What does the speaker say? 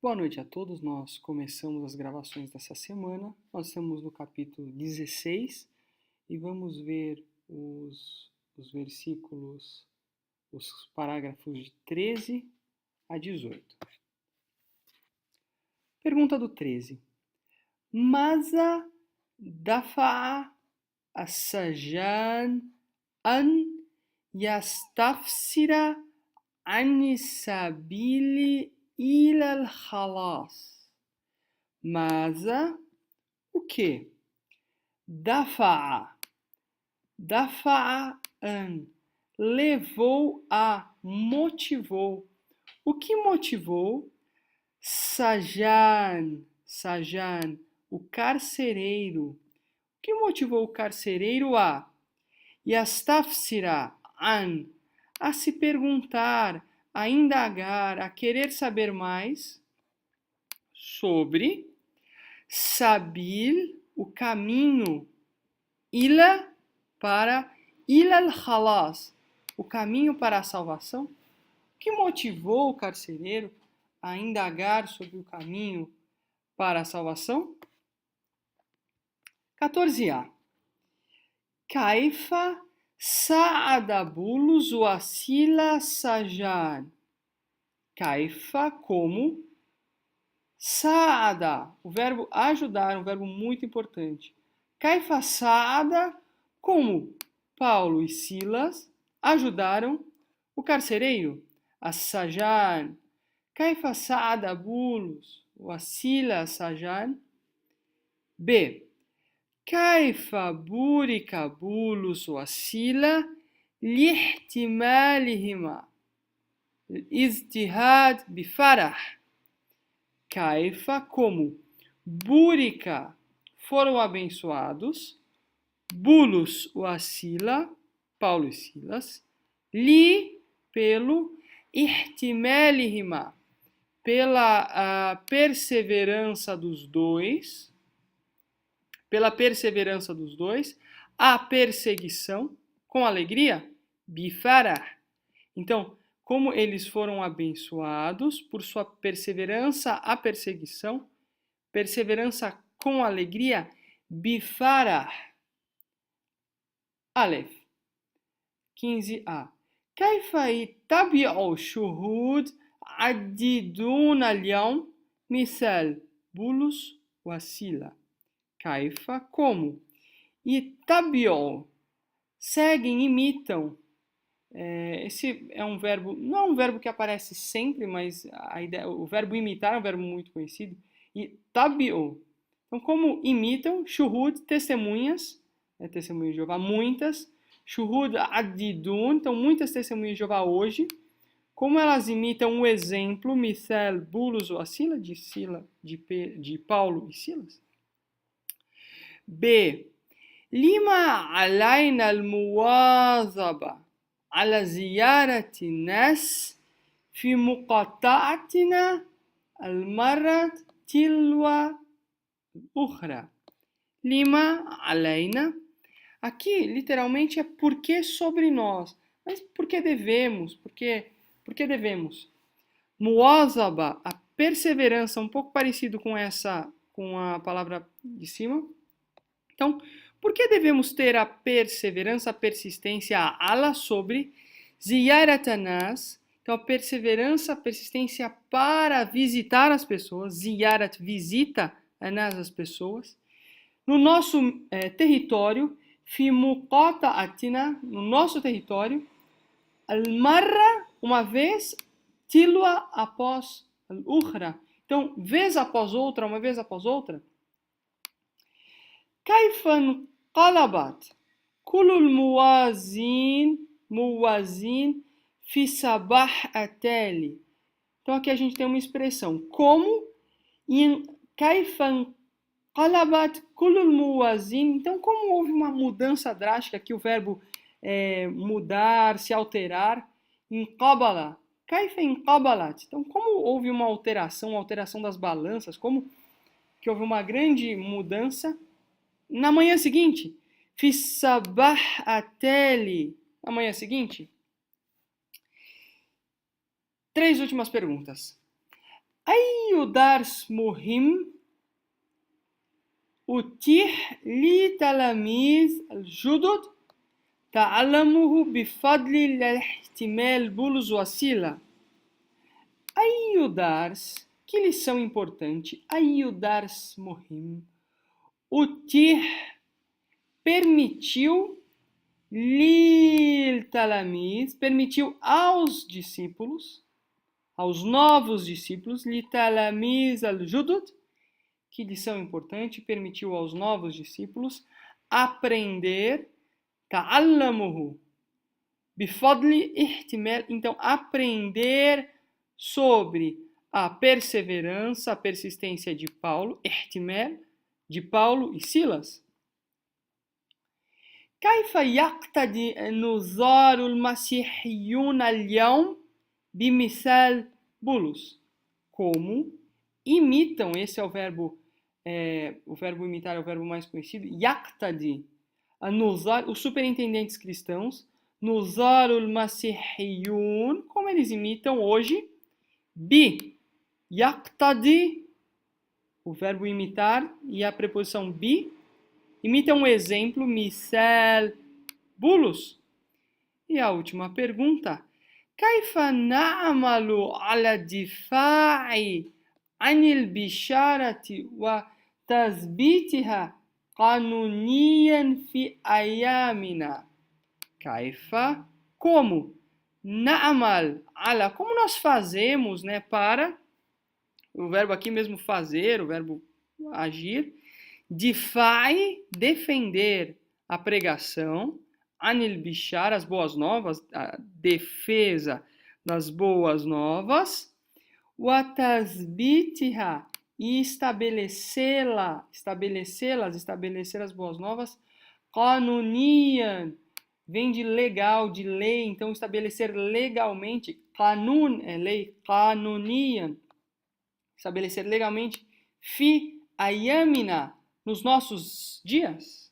Boa noite a todos. Nós começamos as gravações dessa semana. Nós estamos no capítulo 16 e vamos ver os versículos, os parágrafos de 13 a 18. Pergunta do 13. Maza dafa'a as-sajan an yastafsira an sabili ila al-khalas. Maza, o que? Dafa'a. Dafa'an. Levou a, motivou. O que motivou? Sajan. Sajan, o carcereiro. O que motivou o carcereiro a? Yastafsira an. A se perguntar, a indagar, a querer saber mais sobre Sabil, o caminho, ila, para ila al-khalas, o caminho para a salvação. O que motivou o carcereiro a indagar sobre o caminho para a salvação? 14a. Kaifa sa'ada bulus wa sila sajan. Kaifa, como? Sa'ada, o verbo ajudar, um verbo muito importante. Kaifa sa'ada, como Paulo e Silas ajudaram o carcereiro, as-sajan. Kaifa sa'ada bulus wa sila sajan. B. Kaifa burika bulus wa sila lihtimalihima ijtihad bifarah. Caifa, como Búrica foram abençoados, Bulus, o Asila, Paulo e Silas, Li, pelo Ihtimelihima, pela perseverança dos dois, a perseguição, com alegria, Bifarah. Então, como eles foram abençoados por sua perseverança à perseguição, perseverança com alegria, bifarah. Aleph. 15a. Kaifa ittabi'u shuhud addidun al-yawm misal bulus wa sila. Kaifa, como? Ittabi'u, seguem, imitam. Esse é um verbo, não é um verbo que aparece sempre, mas o verbo imitar é um verbo muito conhecido. E tabi'u. Então, como imitam, shuhud, testemunhas, testemunhas de Jeová, muitas. Shuhud adidun, então muitas testemunhas de Jeová hoje. Como elas imitam o exemplo, Mithel, Bulus ou Asila, de Paulo e Silas. B. Lima alayna al-muwazaba على زيارة الناس في مقاطعتنا المرة تلو الأخرى. Lima علينا. Aqui, literalmente, é porque sobre nós. Mas por que devemos? Por que devemos? Muazaba, a perseverança, um pouco parecido com a palavra de cima. Então, por que devemos ter a perseverança, a persistência, a ala sobre ziyaratanas? Então, a perseverança, a persistência para visitar as pessoas. Ziyarat, visita anas, as pessoas. No nosso território, fi muqata'atina, no nosso território. Al-marra, uma vez, tilwa, após al-ukhra. Então, vez após outra, uma vez após outra. كيف انقلبت كل الموازين في صباح التالي. Então aqui a gente tem uma expressão como كيف انقلبت كل الموازين. Então como houve uma mudança drástica aqui, o verbo mudar, se alterar, انقبل. كيف انقبلت. Então como houve uma alteração das balanças, como que houve uma grande mudança. Na manhã seguinte, fi sabah ateli. Na manhã seguinte. 3 últimas perguntas. أي أي درس مهم أتيح لتلاميذ الجدد تعلمه بفضل الاحتمال بولس وسيلة. أي درس, que lição importante, أي درس مهم أتيح, permitiu للتلاميذ, permitiu aos discípulos, aos novos discípulos, لتلاميذ الجدد, que lição importante, permitiu aos novos discípulos aprender, تعلمه بفضل احتمال, então aprender sobre a perseverança, a persistência de Paulo, احتمال, de Paulo e Silas. كيف يقتدي نظار المسيحيون اليوم بمثال بولس? Como imitam, esse é o verbo imitar é o verbo mais conhecido, يقتدي, نظار, os superintendentes cristãos, نظار المسيحيون, como eles imitam hoje, يقتدي, o verbo imitar e a preposição bi, imitam um exemplo, مثال بولس. E a última pergunta, كيف نعمل على الدفاع عن البشارة وتثبيتها قانونيا في أيامنا? كيف, como, نعمل على, como nós fazemos, né, para, o verbo aqui mesmo fazer, o verbo agir, difai, defender a pregação, anil bishar, as boas novas, a defesa das boas novas, watasbitiha, e estabelecer as boas novas, qanunian, vem de legal, de lei, então estabelecer legalmente, qanun é lei, qanunian, estabelecer legalmente, fi ayamina, nos nossos dias.